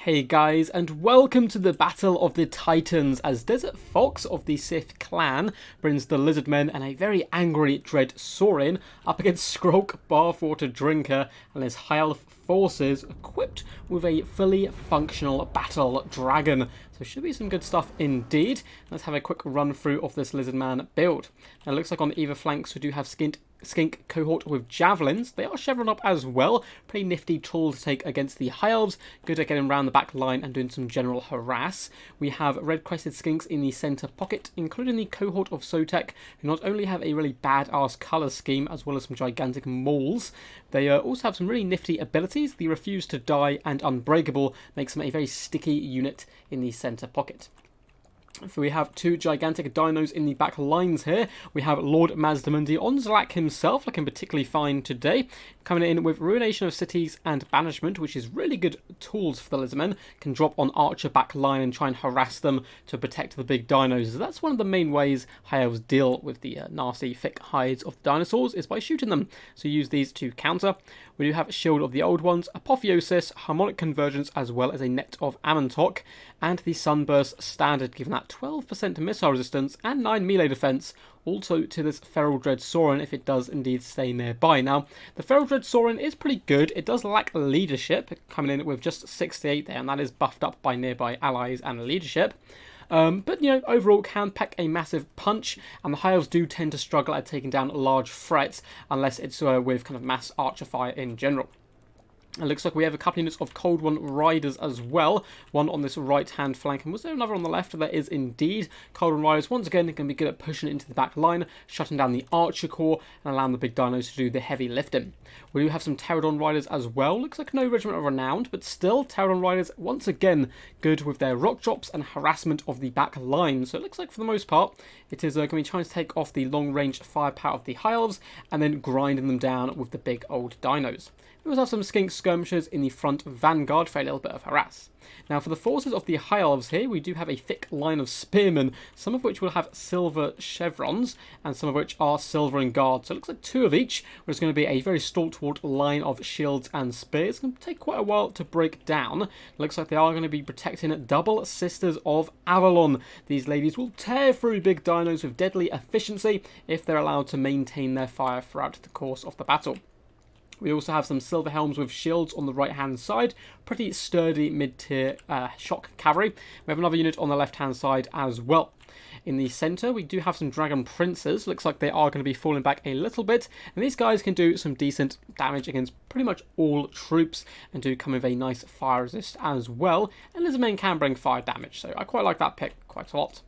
Hey guys, and welcome to the Battle of the Titans as Desert Fox of the Sith clan brings the Lizardmen and a very angry Dread Saurian up against Skrulk Bathwater Drinker and his High Elf forces equipped with a fully functional battle dragon. So should be some good stuff indeed. Let's have a quick run through of this Lizardman build. Now it looks like on either flanks we do have Skink cohort with javelins. They are chevron up as well. Pretty nifty tool to take against the High Elves. Good at getting around the back line and doing some general harass. We have red crested skinks in the centre pocket, including the cohort of Sotek, who not only have a really badass colour scheme as well as some gigantic mauls, they also have some really nifty abilities. The Refuse to Die and Unbreakable makes them a very sticky unit in the centre pocket. So we have two gigantic dinos in the back lines here. We have Lord Mazdamundi on Zlak himself, looking particularly fine today. Coming in with Ruination of Cities and Banishment, which is really good tools for the Lizardmen. Can drop on Archer back line and try and harass them to protect the big dinos. That's one of the main ways High Elves deal with the nasty thick hides of the dinosaurs, is by shooting them. So use these to counter. We do have Shield of the Old Ones, Apotheosis, Harmonic Convergence, as well as a Net of Amantok, and the Sunburst Standard, giving that 12% missile resistance and 9 melee defense, also to this Feral Dread Saurian if it does indeed stay nearby. Now, the Feral Dread Saurian is pretty good. It does lack leadership, coming in with just 68 there, and that is buffed up by nearby allies and leadership. But, you know, overall can pack a massive punch, and the High Elves do tend to struggle at taking down large threats, unless it's with kind of mass archer fire in general. It looks like we have a couple units of Cold One Riders as well. One on this right-hand flank. And was there another on the left? There is indeed. Cold One Riders, once again, can be good at pushing into the back line, shutting down the Archer Corps, and allowing the big dinos to do the heavy lifting. We do have some Pterodon Riders as well. Looks like no regiment of renowned, but still, Pterodon Riders, once again, good with their rock drops and harassment of the back line. So it looks like, for the most part, it is going to be trying to take off the long-range firepower of the High Elves, and then grinding them down with the big old dinos. We also have some Skink skirmishers in the front vanguard for a little bit of harass. Now for the forces of the High Elves here, we do have a thick line of spearmen, some of which will have silver chevrons, and some of which are silver and guard. So it looks like two of each, which is going to be a very stalwart line of shields and spears. It's going to take quite a while to break down. It looks like they are going to be protecting double Sisters of Avalon. These ladies will tear through big dinos with deadly efficiency if they're allowed to maintain their fire throughout the course of the battle. We also have some Silver Helms with shields on the right-hand side. Pretty sturdy mid-tier shock cavalry. We have another unit on the left-hand side as well. In the centre, we do have some Dragon Princes. Looks like they are going to be falling back a little bit. And these guys can do some decent damage against pretty much all troops, and do come with a nice fire resist as well. And Lizardmen can bring fire damage, so I quite like that pick quite a lot.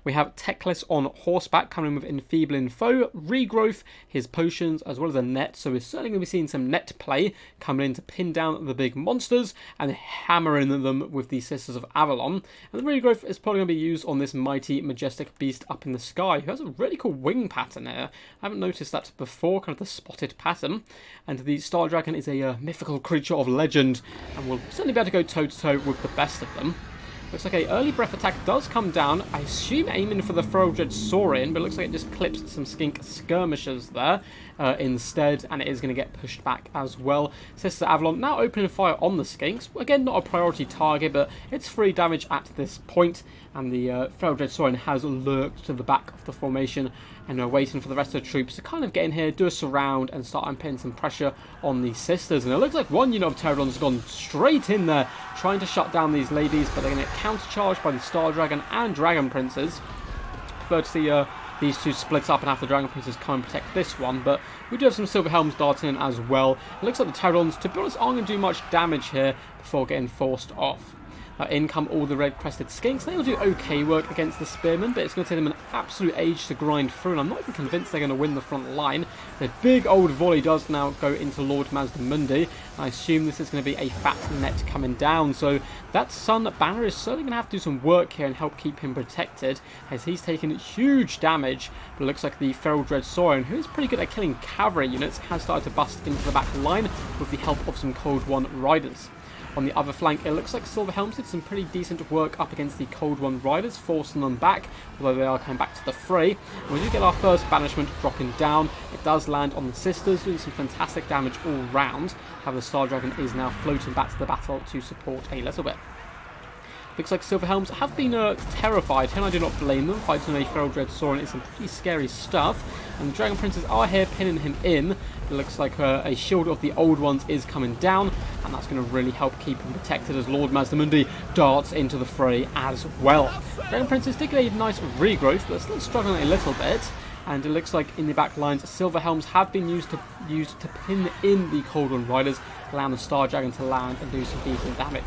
We have Teclis on horseback coming with Enfeebling Foe, Regrowth, his potions, as well as a net. So we're certainly going to be seeing some net play coming in to pin down the big monsters and hammering them with the Sisters of Avalon. And the Regrowth is probably going to be used on this mighty, majestic beast up in the sky, who has a really cool wing pattern here. I haven't noticed that before, kind of the spotted pattern. And the Star Dragon is a mythical creature of legend, and will certainly be able to go toe-to-toe with the best of them. Looks like a early breath attack does come down. I assume aiming for the Feral Dread Saurian, but it looks like it just clips some Skink skirmishers there instead, and it is going to get pushed back as well. Sister Avalon now opening fire on the Skinks. Again, not a priority target, but it's free damage at this point, and the Feral Dread Saurian has lurked to the back of the formation and are waiting for the rest of the troops to kind of get in here, do a surround, and start putting some pressure on the Sisters. And it looks like one unit of Pterodons has gone straight in there, trying to shut down these ladies, but they're going to get countercharged by the Star Dragon and Dragon Princes. Prefer to see these two split up and have the Dragon Princes come and protect this one, but we do have some Silver Helms darting in as well. It looks like the Pterodons, to be honest, aren't going to do much damage here before getting forced off. In come all the red-crested skinks. They will do okay work against the spearmen, but it's going to take them an absolute age to grind through, and I'm not even convinced they're going to win the front line. The big old volley does now go into Lord Mazdamundi. I assume this is going to be a fat net coming down, so that Sun Banner is certainly going to have to do some work here and help keep him protected, as he's taken huge damage. But it looks like the Feral Dread Saurian, who is pretty good at killing cavalry units, has started to bust into the back line with the help of some Cold One Riders. On the other flank, it looks like Silverhelms did some pretty decent work up against the Cold One Riders, forcing them back, although they are coming back to the fray. And we do get our first banishment dropping down. It does land on the Sisters, doing some fantastic damage all round. However, the Star Dragon is now floating back to the battle to support a little bit. Looks like Silverhelms have been terrified here, and I do not blame them. Fighting a Feral Dread Saurian is some pretty scary stuff, and the Dragon Princes are here pinning him in. It looks like a shield of the Old Ones is coming down, and that's going to really help keep him protected as Lord Mazdamundi darts into the fray as well. Dragon Princes did get a nice regrowth, but still struggling a little bit. And it looks like in the back lines, Silverhelms have been used to pin in the Cold One Riders, allowing the Star Dragon to land and do some decent damage.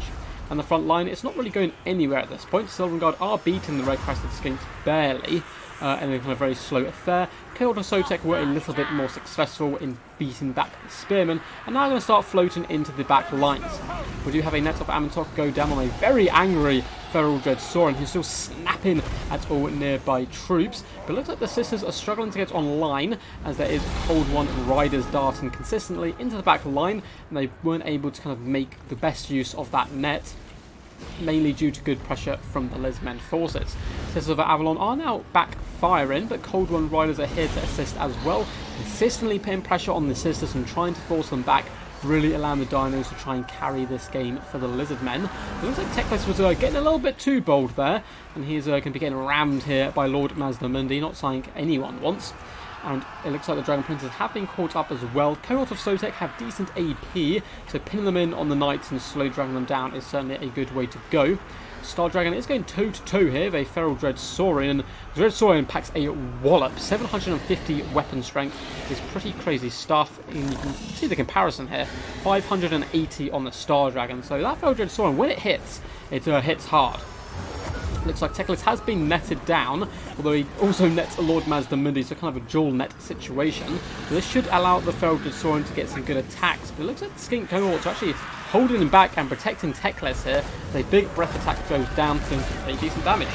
And the front line, it's not really going anywhere at this point. Silver Guard are beating the Red-Crested Skinks barely, and they're kind of a very slow affair. Chaos of Sotek were a little bit more successful in beating back the Spearmen, and now going to start floating into the back lines. We do have a net of Amintok go down on a very angry Feral Dread Saurian who's still snapping at all nearby troops, but it looks like the Sisters are struggling to get online as there is Cold One Riders darting consistently into the back line, and they weren't able to kind of make the best use of that net, mainly due to good pressure from the Lizardmen forces. Sisters of Avalon are now back firing, but Cold One Riders are here to assist as well, consistently putting pressure on the Sisters and trying to force them back, really allowing the Dinos to try and carry this game for the Lizardmen. It looks like Teclis was getting a little bit too bold there, and he's going to be getting rammed here by Lord Mazdamundi, not something anyone wants. And it looks like the Dragon Princes have been caught up as well. Cohort of Sotek have decent AP, so pinning them in on the Knights and slowly dragging them down is certainly a good way to go. Star Dragon is going toe-to-toe here with a Feral Dread Saurian. The Dread Saurian packs a wallop. 750 weapon strength is pretty crazy stuff. And you can see the comparison here. 580 on the Star Dragon. So that Feral Dread Saurian, when it hits hard. Looks like Teclis has been netted down, although he also nets a Lord Mazdamundi, so kind of a dual net situation. So this should allow the Feral Dread Saurian to get some good attacks, but it looks like the Skink cohorts are actually holding him back and protecting Teclis here. A big breath attack goes down to pretty decent damage.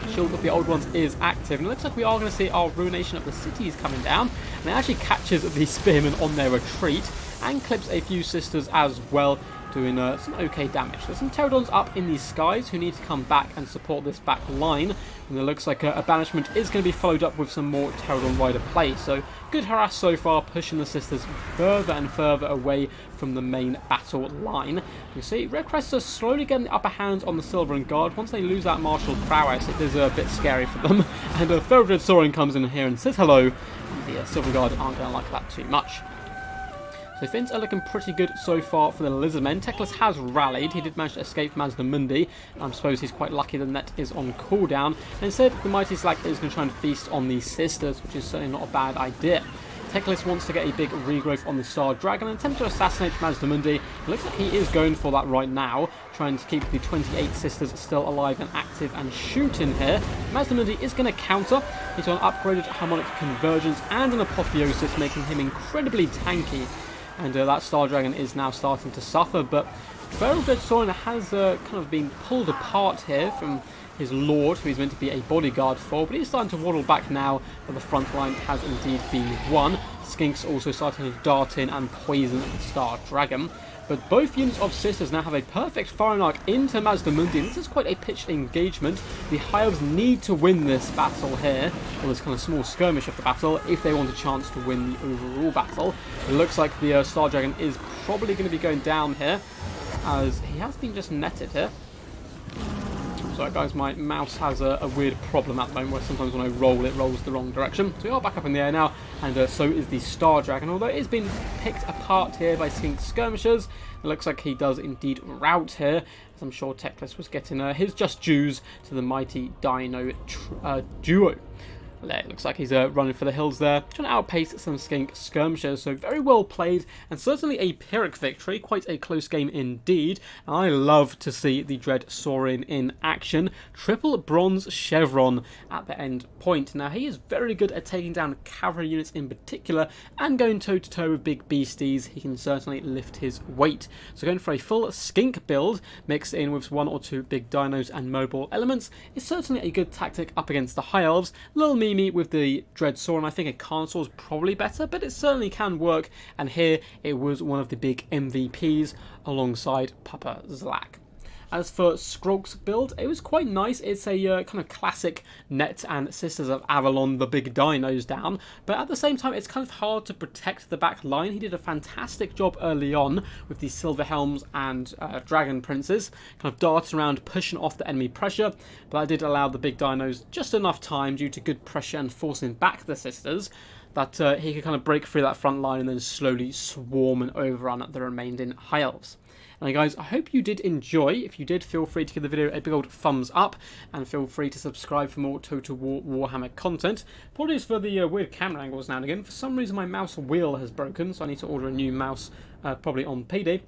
The shield of the Old Ones is active, and it looks like we are going to see our ruination of the cities coming down, and it actually catches the Spearmen on their retreat and clips a few Sisters as well, doing some okay damage. There's some Pterodons up in the skies who need to come back and support this back line, and it looks like a banishment is going to be followed up with some more Pterodon Rider play. So good harass so far, pushing the Sisters further and further away from the main battle line. You see Red Crests are slowly getting the upper hand on the Silver and Guard. Once they lose that martial prowess, it is a bit scary for them. And a Feral Dread Saurian comes in here and says hello, and the Silver Guard aren't going to like that too much. So things are looking pretty good so far for the Lizardmen. Teclis has rallied. He did manage to escape Mazdamundi. I suppose he's quite lucky the net is on cooldown. And instead, the Mighty Slack is going to try and feast on these Sisters, which is certainly not a bad idea. Teclis wants to get a big regrowth on the Star Dragon and attempt to assassinate Mazdamundi. It looks like he is going for that right now, trying to keep the 28 Sisters still alive and active and shooting here. Mazdamundi is going to counter. He's on upgraded harmonic convergence and an apotheosis, making him incredibly tanky. And that Star Dragon is now starting to suffer, but Feral Dread Saurian has kind of been pulled apart here from his lord, who he's meant to be a bodyguard for, but he's starting to waddle back now that the front line has indeed been won. Skinks also starting to dart in and poison the Star Dragon. But both units of Sisters now have a perfect firing arc into Mazdamundi, and this is quite a pitched engagement. The High Elves need to win this battle here, or this kind of small skirmish of the battle, if they want a chance to win the overall battle. It looks like the Star Dragon is probably going to be going down here, as he has been just netted here. Sorry guys, my mouse has a weird problem at the moment where sometimes when I roll, it rolls the wrong direction. So we are back up in the air now, and so is the Star Dragon. Although it has been picked apart here by Skink skirmishers, it looks like he does indeed rout here, as I'm sure Teclis was getting his just dues to the mighty Dino duo. It looks like he's running for the hills there, trying to outpace some Skink skirmishers, so very well played, and certainly a Pyrrhic victory, quite a close game indeed. And I love to see the Dread Saurian in action. Triple bronze chevron at the end point. Now he is very good at taking down cavalry units in particular, and going toe-to-toe with big beasties, he can certainly lift his weight. So going for a full Skink build, mixed in with one or two big dinos and mobile elements, is certainly a good tactic up against the High Elves. Little me me with the Dread Saurian. I think a Carnosaur is probably better, but it certainly can work. And here it was one of the big MVPs alongside Papa Zlak. As for Skrulk's build, it was quite nice. It's a kind of classic Net and Sisters of Avalon, the big dinos down, but at the same time it's kind of hard to protect the back line. He did a fantastic job early on with the Silver Helms and Dragon Princes, kind of darting around, pushing off the enemy pressure, but that did allow the big dinos just enough time due to good pressure and forcing back the Sisters that he could kind of break through that front line and then slowly swarm and overrun the remaining High Elves. And guys, I hope you did enjoy. If you did, feel free to give the video a big old thumbs up, and feel free to subscribe for more Total War Warhammer content. Apologies for the weird camera angles now and again. For some reason my mouse wheel has broken, so I need to order a new mouse probably on payday.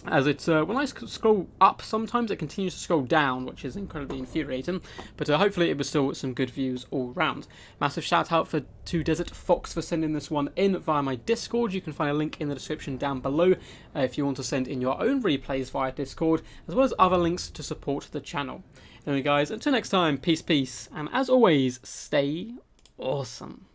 As it's, when I scroll up, sometimes it continues to scroll down, which is incredibly infuriating. But hopefully it was still some good views all round. Massive shout out to Desert Fox for sending this one in via my Discord. You can find a link in the description down below if you want to send in your own replays via Discord, as well as other links to support the channel. Anyway guys, until next time, peace, and as always, stay awesome.